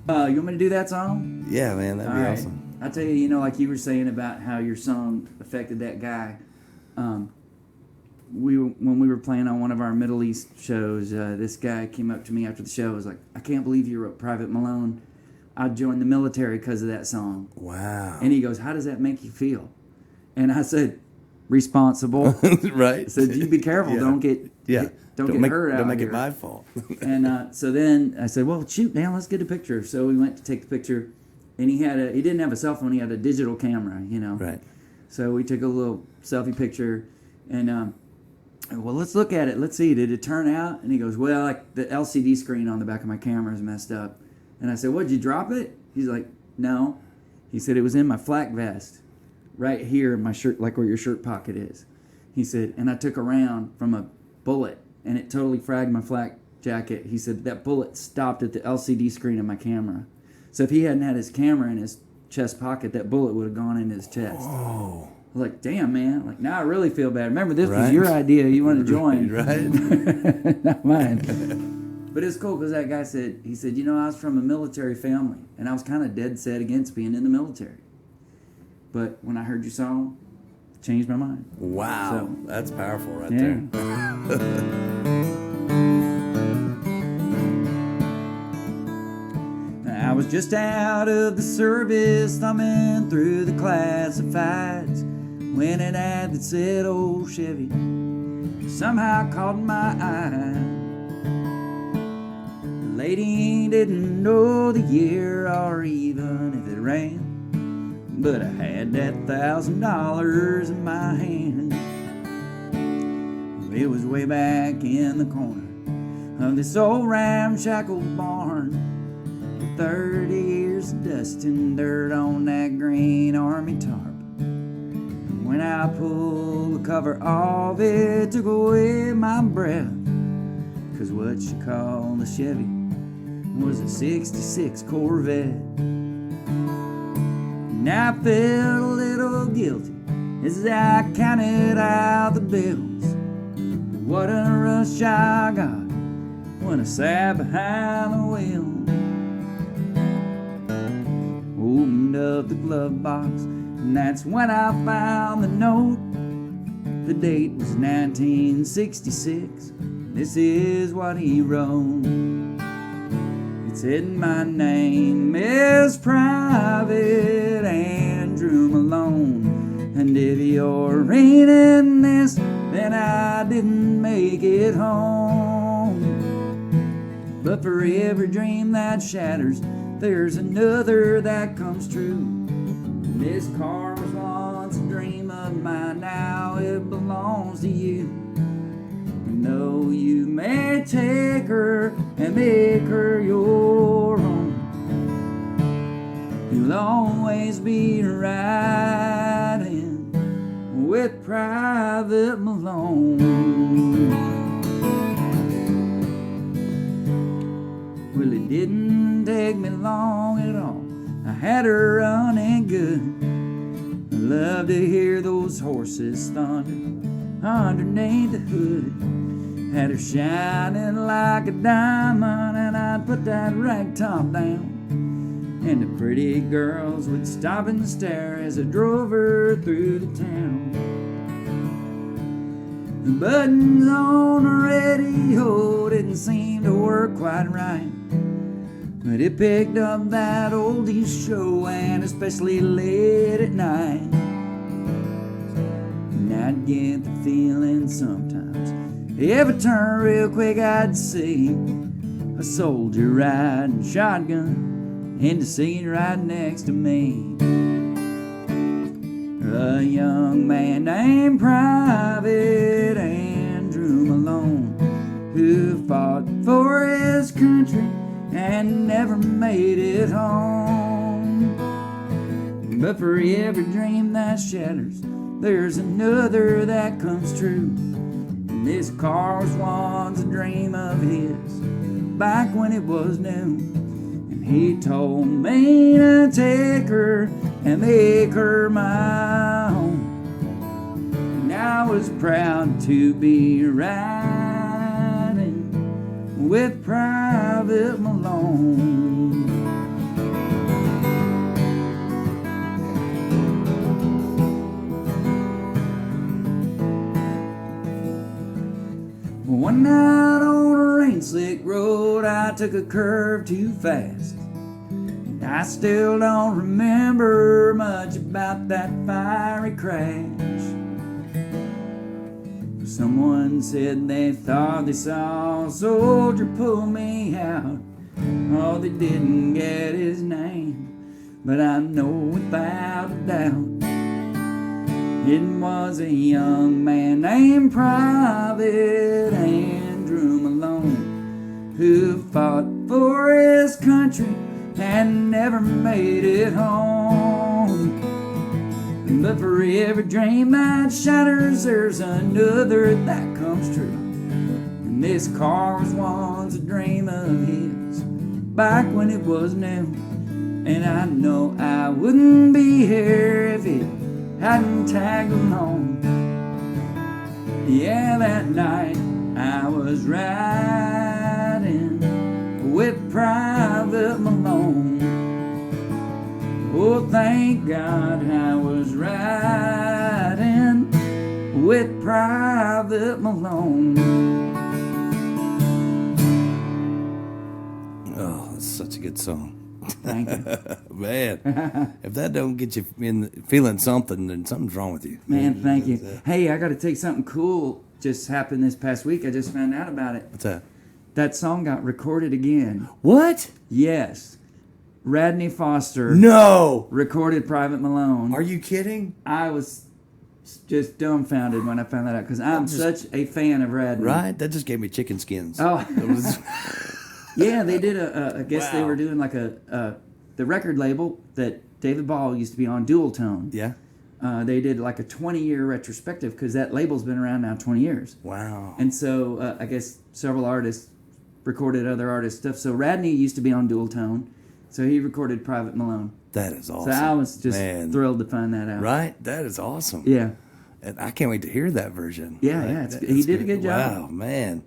You want me to do that song? Yeah, man, that'd All be right. awesome. I'll tell you, like you were saying about how your song affected that guy. When we were playing on one of our Middle East shows, this guy came up to me after the show. Was like, "I can't believe you wrote Private Malone. I joined the military because of that song." Wow. And he goes, "How does that make you feel?" And I said, "Responsible." Right. I said, "You be careful. Yeah. Don't get don't get hurt out Don't make here." it my fault. And so then I said, "Well, shoot, man, let's get a picture." So we went to take the picture, and he didn't have a cell phone. He had a digital camera, Right. So we took a little selfie picture, and well, let's look at it. Let's see. Did it turn out? And he goes, "Well, like the LCD screen on the back of my camera is messed up." And I said, "What? Did you drop it?" He's like, "No." He said, "It was in my flak vest, right here in my shirt, like where your shirt pocket is." He said, "And I took a round from a bullet, and it totally fragged my flak jacket." He said, "That bullet stopped at the LCD screen of my camera. So if he hadn't had his camera in his chest pocket, that bullet would have gone into his chest." Oh. I was like, "Damn, man. Like, now I really feel bad. Remember, this was Right. your idea. You want to join." Right. Not mine. But it's cool because that guy said, I was from a military family, and I was kind of dead set against being in the military. But when I heard your song, it changed my mind. Wow. So, That's powerful right yeah. I was just out of the service, thumbing through the classifieds, when an ad that said old Chevy somehow caught my eye. The lady didn't know the year or even if it ran, but I had that $1,000 in my hand. It was way back in the corner of this old ramshackle barn, 30 years of dust and dirt on that green army tarp. And when I pulled the cover off, it took away my breath, 'cause what you call the Chevy was a 66 Corvette. And I felt a little guilty as I counted out the bills. What a rush I got when I sat behind the wheel. Opened up the glove box, and that's when I found the note. The date was 1966. This is what he wrote. It said, "My name is Private Andrew Malone, and if you're reading this, then I didn't make it home. But for every dream that shatters, there's another that comes true. This car was once a dream of mine, now it belongs to you. And though you may take her and make her your own, you'll always be riding with Private Malone." Well, it didn't take me long at all. I had her running good. I love to hear those horses thunder underneath the hood. Had her shining like a diamond, and I'd put that rag top down. And the pretty girls would stop and stare as I drove her through the town. The buttons on the radio didn't seem to work quite right, but it picked up that oldies show, and especially late at night. And I'd get the feeling sometimes, if I turned real quick, I'd see a soldier riding shotgun in the seat right next to me. A young man named Private Andrew Malone, who fought for his country and never made it home. But for every dream that shatters, there's another that comes true. And this car was once a dream of his, back when it was new. And he told me to take her and make her my own. And I was proud to be riding with Private Malone. took a curve too fast. I still don't remember much about that fiery crash. Someone said they thought they saw a soldier pull me out. Oh, they didn't get his name, but I know without a doubt it was a young man named Private Andrew Malone, who fought for his country and never made it home. But for every dream that shatters, there's another that comes true. And this car was once a dream of his, back when it was new. And I know I wouldn't be here if it hadn't tagged along. Yeah, that night I was riding with Private Malone. Oh, thank God I was riding with Private Malone. Oh, that's such a good song. Thank you. Man, if that don't get you feeling something, then something's wrong with you. Man, thank you. Hey, I got to tell you something cool just happened this past week. I just found out about it. What's that? That song got recorded again. What? Yes. Radney Foster No! recorded Private Malone. Are you kidding? I was just dumbfounded when I found that out because I'm such a fan of Radney. Right? That just gave me chicken skins. Oh. It was- Yeah, they did I guess they Wow. were doing like the record label that David Ball used to be on, Dual Tone. yeah. They did like a 20-year retrospective because that label's been around now 20 years. Wow. And so I guess several artists recorded other artists' stuff. So Radney used to be on Dual Tone, so he recorded Private Malone. That is awesome. So I was just Man. thrilled to find that out. Right? That is awesome. Yeah. And I can't wait to hear that version. Yeah, Right? yeah. He That's did a good job. Wow, man.